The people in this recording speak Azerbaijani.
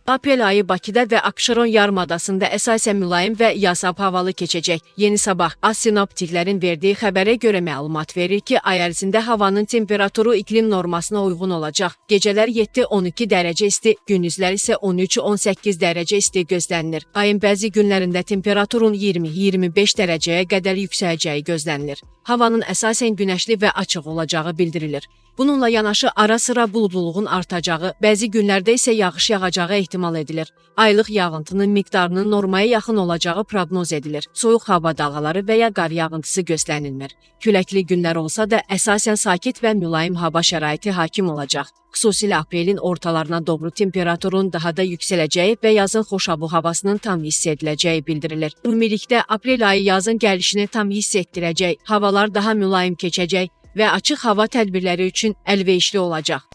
Aprel ayı Bakıda və Abşeron yarımadasında əsasən mülayim və yasab havalı keçəcək. Yeni Sabah sinoptiklərin verdiyi xəbərə görə məlumat verir ki, ay ərzində havanın temperaturu iqlim normasına uyğun olacaq. Gecələr 7-12 dərəcə isti, gündüzlər isə 13-18 dərəcə isti gözlənilir. Ayın bəzi günlərində temperaturun 20-25 dərəcəyə qədər yüksələcəyi gözlənilir. Havanın əsasən günəşli və açıq olacağı bildirilir. Bununla yanaşı ara-sıra buludluluğun artacağı, bəzi günlərdə isə yağış yağacağı ehtimal edilir. Aylıq yağıntının miqdarının normaya yaxın olacağı proqnoz edilir. Soyuq hava dalğaları və ya qar yağıntısı gözlənilmir. Küləkli günlər olsa da əsasən sakit və mülayim hava şəraiti hakim olacaq. Xüsusilə aprelin ortalarına doğru temperaturun daha da yüksələcəyi və yazın xoşabı havasının tam hiss ediləcəyi bildirilir. Ümumilikdə aprel ayı yazın gəlişini tam hiss etdirəcək, havalar daha mülayim keçəcək və açıq hava tədbirləri üçün əlverişli olacaq.